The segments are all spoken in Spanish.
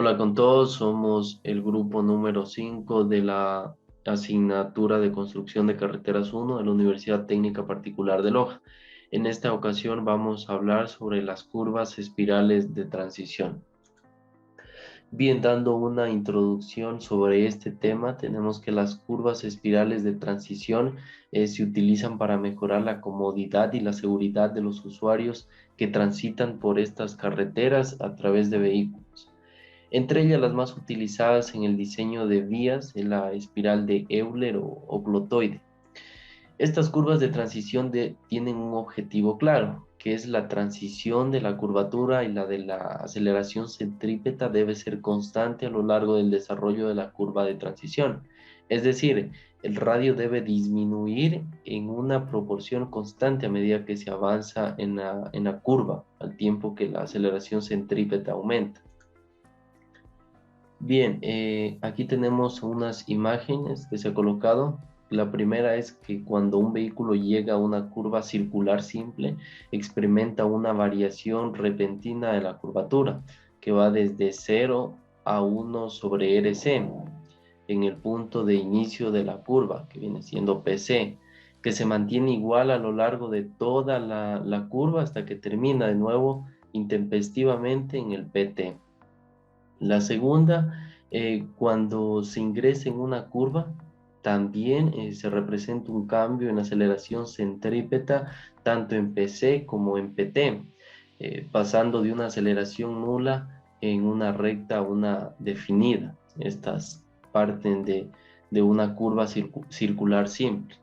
Hola con todos, somos el grupo número 5 de la asignatura de Construcción de Carreteras 1 de la Universidad Técnica Particular de Loja. En esta ocasión vamos a hablar sobre las curvas espirales de transición. Bien, dando una introducción sobre este tema, tenemos que las curvas espirales de transición se utilizan para mejorar la comodidad y la seguridad de los usuarios que transitan por estas carreteras a través de vehículos. Entre ellas, las más utilizadas en el diseño de vías es la espiral de Euler o glotoide. Estas curvas de transición tienen un objetivo claro, que es la transición de la curvatura y la de la aceleración centrípeta debe ser constante a lo largo del desarrollo de la curva de transición. Es decir, el radio debe disminuir en una proporción constante a medida que se avanza en la curva, al tiempo que la aceleración centrípeta aumenta. Bien, aquí tenemos unas imágenes que se ha colocado. La primera es que cuando un vehículo llega a una curva circular simple, experimenta una variación repentina de la curvatura, que va desde 0 a 1 sobre RC, en el punto de inicio de la curva, que viene siendo PC, que se mantiene igual a lo largo de toda la curva hasta que termina de nuevo intempestivamente en el PT. La segunda, cuando se ingresa en una curva, también se representa un cambio en aceleración centrípeta, tanto en PC como en PT, pasando de una aceleración nula en una recta a una definida. Estas parten de una curva circular simple.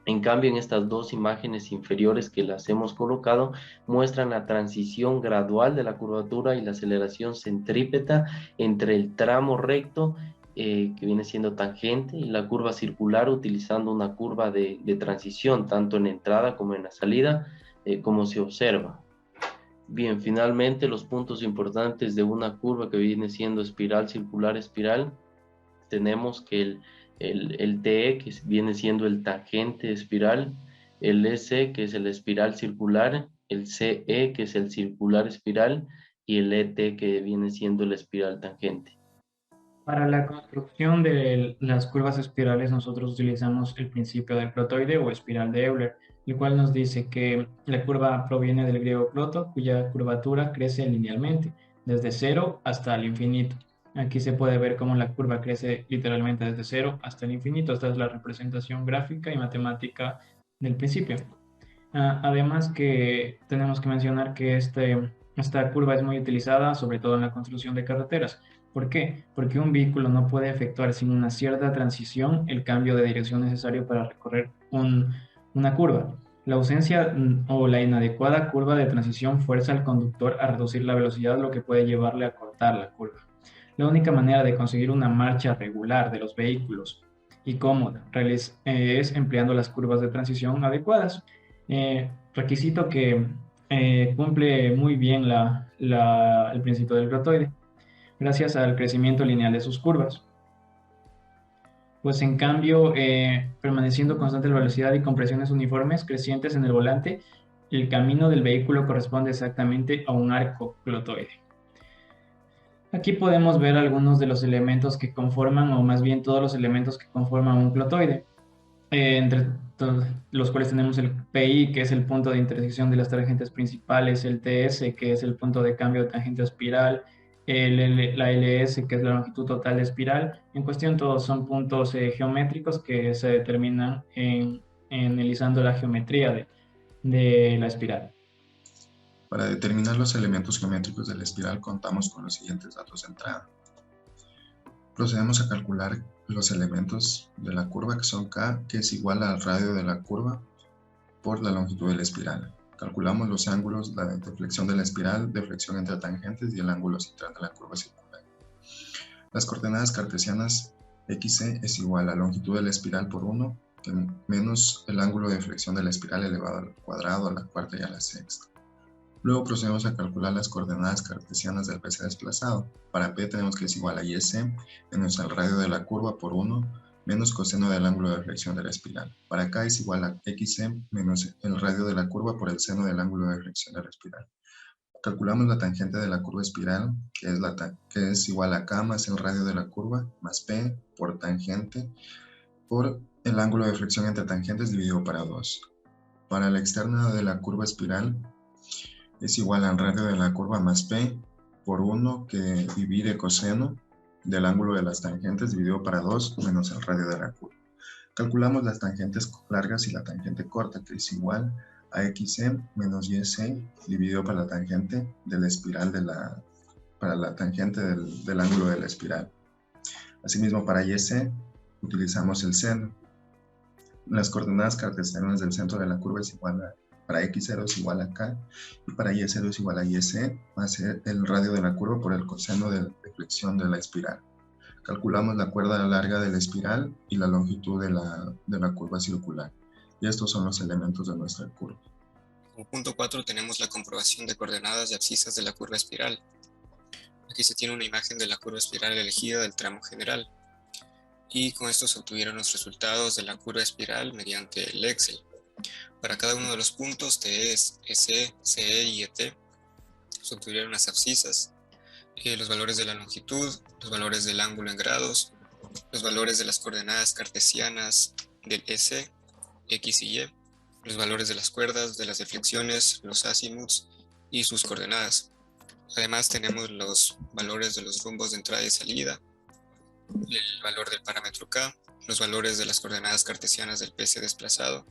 En cambio, en estas dos imágenes inferiores que las hemos colocado, muestran la transición gradual de la curvatura y la aceleración centrípeta entre el tramo recto, que viene siendo tangente, y la curva circular, utilizando una curva de transición, tanto en la entrada como en la salida, como se observa. Bien, finalmente los puntos importantes de una curva que viene siendo espiral, circular, espiral. Tenemos que el TE, que viene siendo el tangente espiral, el EC, que es el espiral circular, el CE, que es el circular espiral, y el ET, que viene siendo el espiral tangente. Para la construcción de las curvas espirales, nosotros utilizamos el principio del clotoide o espiral de Euler, el cual nos dice que la curva proviene del griego cloto, cuya curvatura crece linealmente, desde cero hasta el infinito. Aquí se puede ver cómo la curva crece literalmente desde cero hasta el infinito. Esta es la representación gráfica y matemática del principio. Además que tenemos que mencionar que esta curva es muy utilizada, sobre todo en la construcción de carreteras. ¿Por qué? Porque un vehículo no puede efectuar sin una cierta transición el cambio de dirección necesario para recorrer una curva. La ausencia o la inadecuada curva de transición fuerza al conductor a reducir la velocidad, lo que puede llevarle a cortar la curva. La única manera de conseguir una marcha regular de los vehículos y cómoda es empleando las curvas de transición adecuadas. Requisito que cumple muy bien el principio del crotoide, gracias al crecimiento lineal de sus curvas. Pues en cambio, permaneciendo constante la velocidad y con presiones uniformes crecientes en el volante, el camino del vehículo corresponde exactamente a un arco clotoide. Aquí podemos ver algunos de los elementos que conforman, o más bien todos los elementos que conforman un clotoide. Entre los cuales tenemos el PI, que es el punto de intersección de las tangentes principales, el TS, que es el punto de cambio de tangente espiral, la LS, que es la longitud total de espiral. En cuestión, todos son puntos geométricos que se determinan analizando la geometría de la espiral. Para determinar los elementos geométricos de la espiral contamos con los siguientes datos de entrada. Procedemos a calcular los elementos de la curva, que son K, que es igual al radio de la curva por la longitud de la espiral. Calculamos los ángulos, la deflexión de la espiral, deflexión entre tangentes y el ángulo central de la curva circular. Las coordenadas cartesianas XC es igual a la longitud de la espiral por 1 menos el ángulo de deflexión de la espiral elevado al cuadrado, a la cuarta y a la sexta. Luego procedemos a calcular las coordenadas cartesianas del PC desplazado. Para P tenemos que es igual a IC menos el radio de la curva por 1 menos coseno del ángulo de deflexión de la espiral. Para K es igual a XC menos el radio de la curva por el seno del ángulo de deflexión de la espiral. Calculamos la tangente de la curva espiral, que es igual a K más el radio de la curva, más P por tangente, por el ángulo de flexión entre tangentes dividido para 2. Para la externa de la curva espiral es igual al radio de la curva más P por 1 que divide coseno del ángulo de las tangentes dividido para 2 menos el radio de la curva. Calculamos las tangentes largas y la tangente corta, que es igual a XC menos YC dividido para la tangente de la espiral para la tangente del ángulo de la espiral. Asimismo, para YC utilizamos el seno. Las coordenadas cartesianas del centro de la curva es igual a, para X0 es igual a K y para Y0 es igual a YC más el radio de la curva por el coseno de flexión de la espiral. Calculamos la cuerda larga de la espiral y la longitud de la curva circular. Y estos son los elementos de nuestra curva. Como punto 4 tenemos la comprobación de coordenadas y abscisas de la curva espiral. Aquí se tiene una imagen de la curva espiral elegida del tramo general. Y con esto se obtuvieron los resultados de la curva espiral mediante el Excel. Para cada uno de los puntos TE, SE, CE y ET se obtuvieron las abscisas, los valores de la longitud, los valores del ángulo en grados, los valores de las coordenadas cartesianas del S, X y Y, los valores de las cuerdas, de las deflexiones, los azimuts y sus coordenadas. Además tenemos los valores de los rumbos de entrada y salida, el valor del parámetro K, los valores de las coordenadas cartesianas del PC desplazado,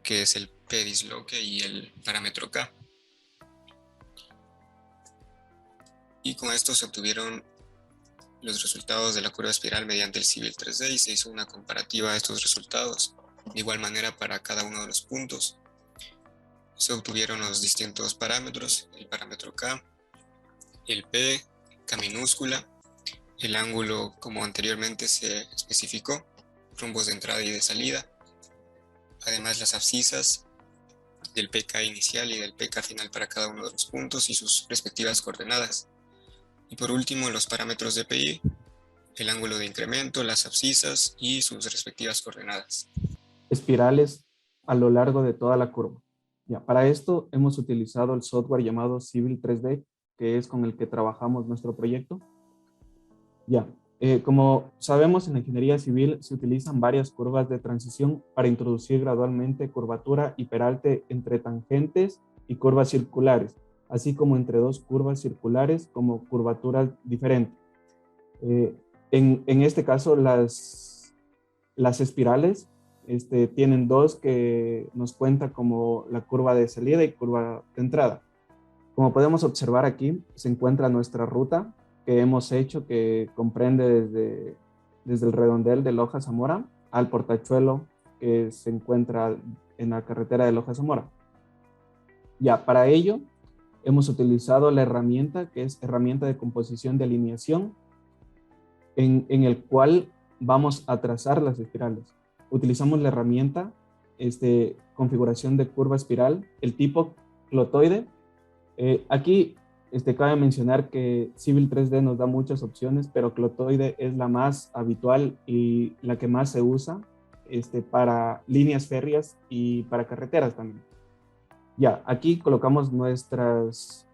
que es el P disloque y el parámetro K. Y con esto se obtuvieron los resultados de la curva espiral mediante el Civil 3D y se hizo una comparativa de estos resultados. De igual manera para cada uno de los puntos se obtuvieron los distintos parámetros, el parámetro K, el P, K minúscula, el ángulo como anteriormente se especificó, rumbos de entrada y de salida, además las abscisas del PK inicial y del PK final para cada uno de los puntos y sus respectivas coordenadas. Y por último los parámetros de PI, el ángulo de incremento, las abscisas y sus respectivas coordenadas. Espirales a lo largo de toda la curva. Ya, para esto hemos utilizado el software llamado Civil 3D, que es con el que trabajamos nuestro proyecto. Ya, como sabemos, en la ingeniería civil se utilizan varias curvas de transición para introducir gradualmente curvatura y peralte entre tangentes y curvas circulares, así como entre dos curvas circulares como curvaturas diferentes. En este caso, las espirales tienen dos que nos cuenta como la curva de salida y curva de entrada. Como podemos observar aquí, se encuentra nuestra ruta que hemos hecho, que comprende desde el redondel de Loja Zamora al portachuelo que se encuentra en la carretera de Loja Zamora. Ya, para ello hemos utilizado la herramienta que es herramienta de composición de alineación, en el cual vamos a trazar las espirales. Utilizamos la herramienta configuración de curva espiral, el tipo clotoide. Aquí cabe mencionar que Civil 3D nos da muchas opciones, pero clotoide es la más habitual y la que más se usa para líneas férreas y para carreteras también. Ya, aquí colocamos nuestros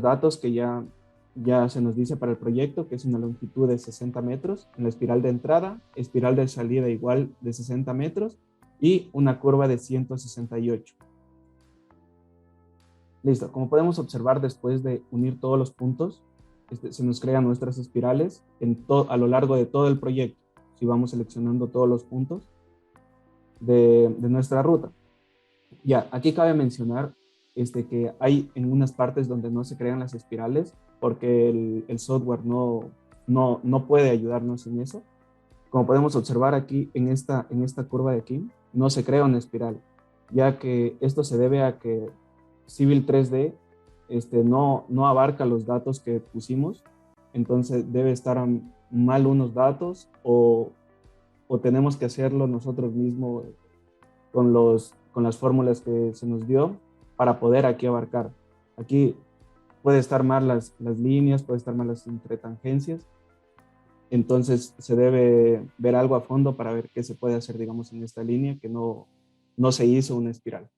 datos que ya se nos dice para el proyecto, que es una longitud de 60 metros, en la espiral de entrada, espiral de salida igual de 60 metros y una curva de 168. Listo, como podemos observar, después de unir todos los puntos, se nos crean nuestras espirales a lo largo de todo el proyecto, si vamos seleccionando todos los puntos de nuestra ruta. Ya, aquí cabe mencionar que hay en unas partes donde no se crean las espirales porque el software no puede ayudarnos en eso. Como podemos observar aquí en esta curva de aquí, no se crea una espiral, ya que esto se debe a que Civil 3D no abarca los datos que pusimos, entonces debe estar mal unos datos o tenemos que hacerlo nosotros mismos con las fórmulas que se nos dio para poder aquí abarcar. Aquí puede estar mal las líneas, puede estar mal las entretangencias, entonces se debe ver algo a fondo para ver qué se puede hacer, digamos, en esta línea que no se hizo una espiral.